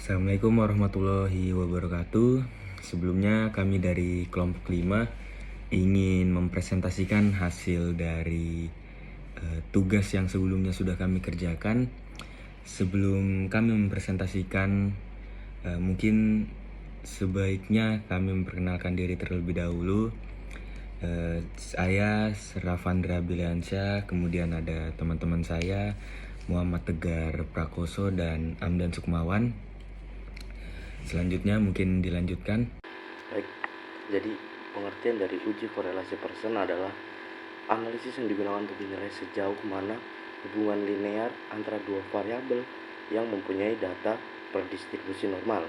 Assalamualaikum warahmatullahi wabarakatuh. Sebelumnya kami dari kelompok 5 ingin mempresentasikan hasil dari tugas yang sebelumnya sudah kami kerjakan. Sebelum kami mempresentasikan, mungkin sebaiknya kami memperkenalkan diri terlebih dahulu. Saya Ravandra Biliansyah, kemudian ada teman-teman saya Muhammad Tegar Prakoso dan Amdan Sukmawan. Selanjutnya mungkin dilanjutkan. Baik, jadi pengertian dari uji korelasi Pearson adalah analisis yang digunakan untuk menilai sejauh mana hubungan linear antara dua variabel yang mempunyai data berdistribusi normal.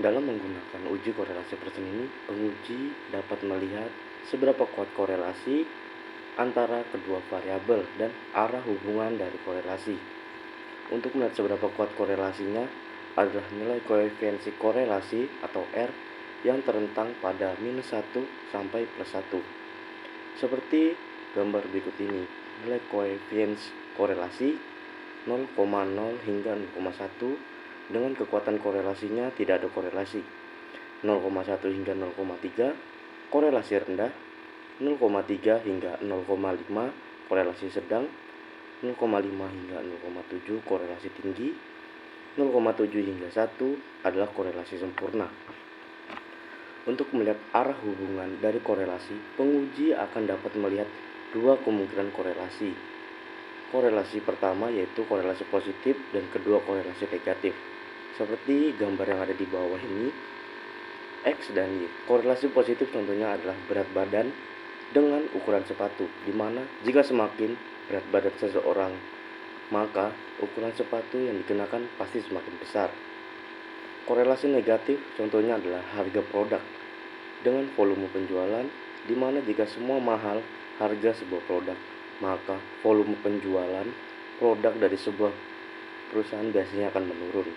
Dalam menggunakan uji korelasi Pearson ini, penguji dapat melihat seberapa kuat korelasi antara kedua variabel dan arah hubungan dari korelasi. Untuk melihat seberapa kuat korelasinya adalah nilai koefisiensi korelasi atau R yang terentang pada -1 sampai +1. Seperti gambar berikut ini, nilai koefisiensi korelasi 0,0 hingga 0,1 dengan kekuatan korelasinya tidak ada korelasi. 0,1 hingga 0,3 korelasi rendah, 0,3 hingga 0,5 korelasi sedang, 0,5 hingga 0,7 korelasi tinggi, 0,7 hingga 1 adalah korelasi sempurna. Untuk melihat arah hubungan dari korelasi, penguji akan dapat melihat dua kemungkinan korelasi. Korelasi pertama yaitu korelasi positif dan kedua korelasi negatif. Seperti gambar yang ada di bawah ini, X dan Y. Korelasi positif contohnya adalah berat badan dengan ukuran sepatu, di mana jika semakin berat badan seseorang, maka ukuran sepatu yang dikenakan pasti semakin besar. Korelasi negatif contohnya adalah harga produk dengan volume penjualan, di mana jika semua mahal harga sebuah produk, maka volume penjualan produk dari sebuah perusahaan biasanya akan menurun.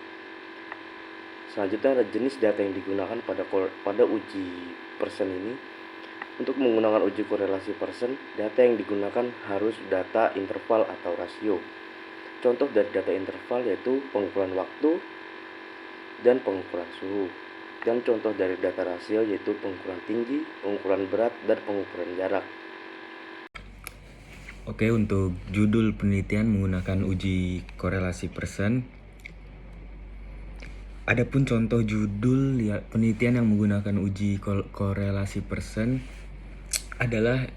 Selanjutnya ada jenis data yang digunakan pada uji Pearson ini. Untuk menggunakan uji korelasi Pearson, data yang digunakan harus data interval atau rasio. Contoh dari data interval yaitu pengukuran waktu dan pengukuran suhu. Dan contoh dari data rasio yaitu pengukuran tinggi, pengukuran berat, dan pengukuran jarak. Oke, untuk judul penelitian menggunakan uji korelasi Pearson. Adapun contoh judul penelitian yang menggunakan uji korelasi Pearson adalah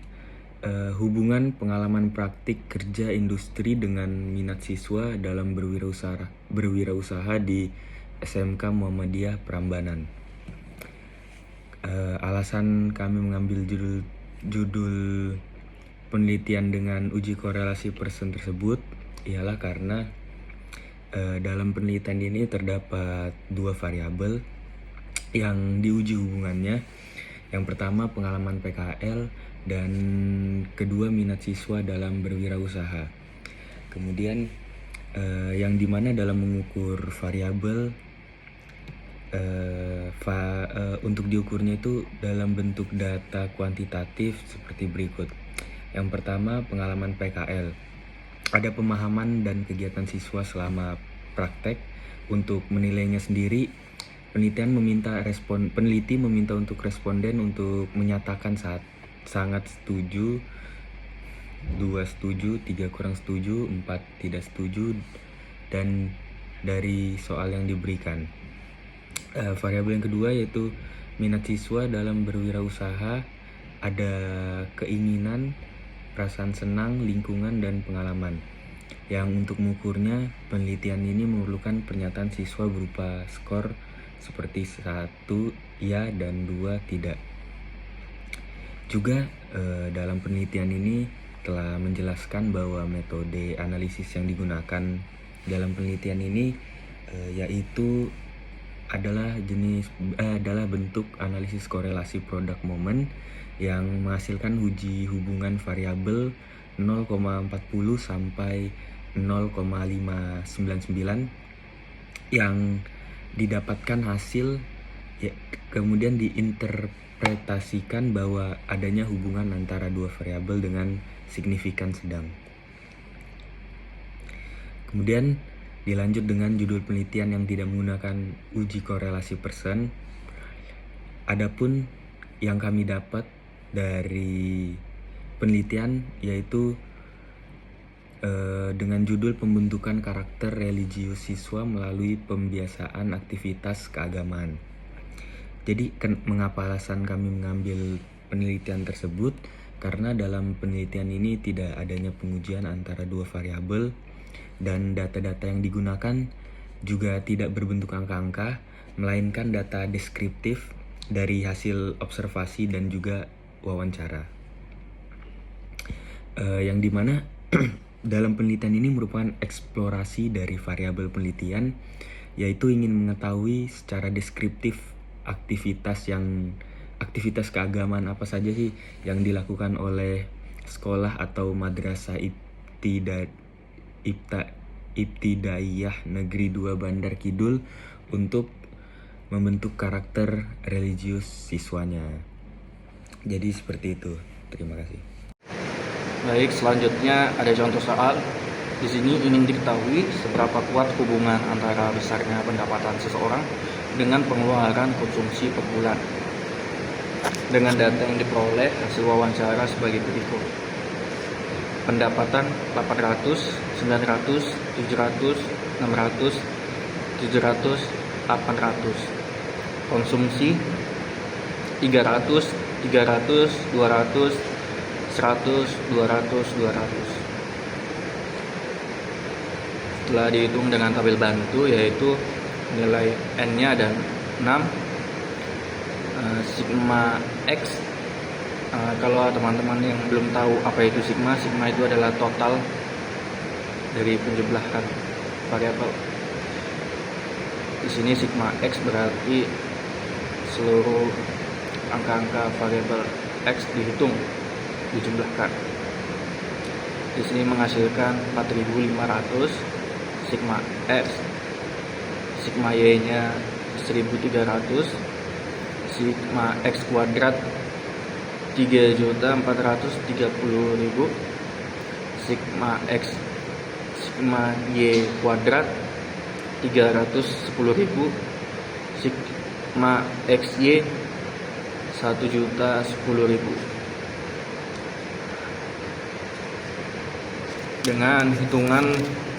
hubungan pengalaman praktik kerja industri dengan minat siswa dalam berwirausaha di SMK Muhammadiyah Prambanan. Alasan kami mengambil judul penelitian dengan uji korelasi Pearson tersebut ialah karena dalam penelitian ini terdapat dua variabel yang diuji hubungannya. Yang pertama pengalaman PKL dan kedua minat siswa dalam berwirausaha. Kemudian yang dimana dalam mengukur variabel untuk diukurnya itu dalam bentuk data kuantitatif seperti berikut. Yang pertama pengalaman PKL. Ada pemahaman dan kegiatan siswa selama praktek. Untuk menilainya sendiri, peneliti meminta untuk responden untuk menyatakan sangat setuju, 2 setuju, 3 kurang setuju, 4 tidak setuju, dan dari soal yang diberikan. Variabel yang kedua yaitu minat siswa dalam berwirausaha. Ada keinginan, perasaan senang, lingkungan, dan pengalaman. Yang untuk mengukurnya, penelitian ini memerlukan pernyataan siswa berupa skor seperti 1 ya dan 2 tidak. Juga dalam penelitian ini telah menjelaskan bahwa metode analisis yang digunakan dalam penelitian ini yaitu adalah bentuk analisis korelasi produk moment yang menghasilkan uji hubungan variabel 0,40 sampai 0,599 yang didapatkan hasil kemudian diinterpretasikan bahwa adanya hubungan antara dua variabel dengan signifikan sedang. Kemudian Dilanjut dengan judul penelitian yang tidak menggunakan uji korelasi Pearson. Adapun yang kami dapat dari penelitian yaitu dengan judul pembentukan karakter religius siswa melalui pembiasaan aktivitas keagamaan. Jadi mengapa alasan kami mengambil penelitian tersebut? Karena dalam penelitian ini tidak adanya pengujian antara dua variabel dan data-data yang digunakan juga tidak berbentuk angka-angka, melainkan data deskriptif dari hasil observasi dan juga wawancara. Yang dimana dalam penelitian ini merupakan eksplorasi dari variabel penelitian, yaitu ingin mengetahui secara deskriptif aktivitas keagamaan apa saja sih yang dilakukan oleh sekolah atau madrasah Ibtidaiyah Negeri 2 Bandar Kidul untuk membentuk karakter religius siswanya. Jadi seperti itu. Terima kasih. Baik, selanjutnya ada contoh soal. Di sini ingin diketahui seberapa kuat hubungan antara besarnya pendapatan seseorang dengan pengeluaran konsumsi per bulan. Dengan data yang diperoleh hasil wawancara sebagai berikut. Pendapatan 800, 900, 700, 600, 700, 800. Konsumsi 300, 300, 200, 100, 200, 200. Setelah dihitung dengan tabel bantu, yaitu nilai N-nya ada 6, sigma X. Kalau teman-teman yang belum tahu apa itu sigma itu adalah total dari penjumlahan variabel. Di sini sigma X berarti seluruh angka-angka variabel X dihitung, dijumlahkan. Di sini menghasilkan 4.500 sigma X, sigma Y-nya 1.300, sigma X kuadrat 3.430.000, sigma X, sigma Y kuadrat 310.000, sigma XY 1.010.000. Dengan hitungan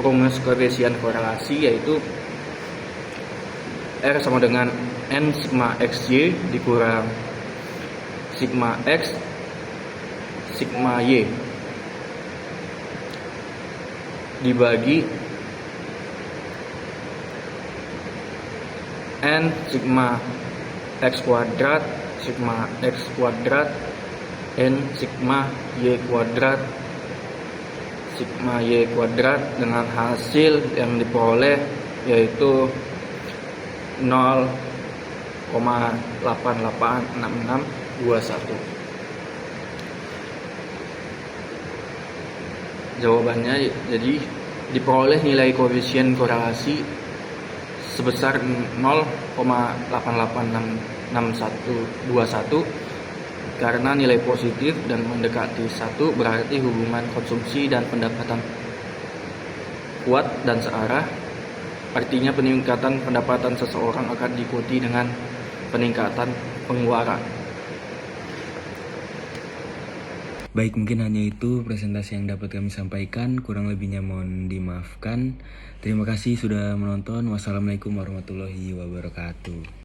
rumus koefisien korelasi, yaitu R sama dengan N sigma XY dikurang sigma X sigma Y dibagi N sigma X kuadrat sigma X kuadrat N sigma Y kuadrat sigma Y kuadrat, dengan hasil yang diperoleh yaitu 0,886621. Jawabannya jadi diperoleh nilai koefisien korelasi sebesar 0,886621 karena nilai positif dan mendekati 1 berarti hubungan konsumsi dan pendapatan kuat dan searah. Artinya peningkatan pendapatan seseorang akan diikuti dengan peningkatan pengeluaran. Baik, mungkin hanya itu presentasi yang dapat kami sampaikan. Kurang lebihnya mohon dimaafkan. Terima kasih sudah menonton. Wassalamualaikum warahmatullahi wabarakatuh.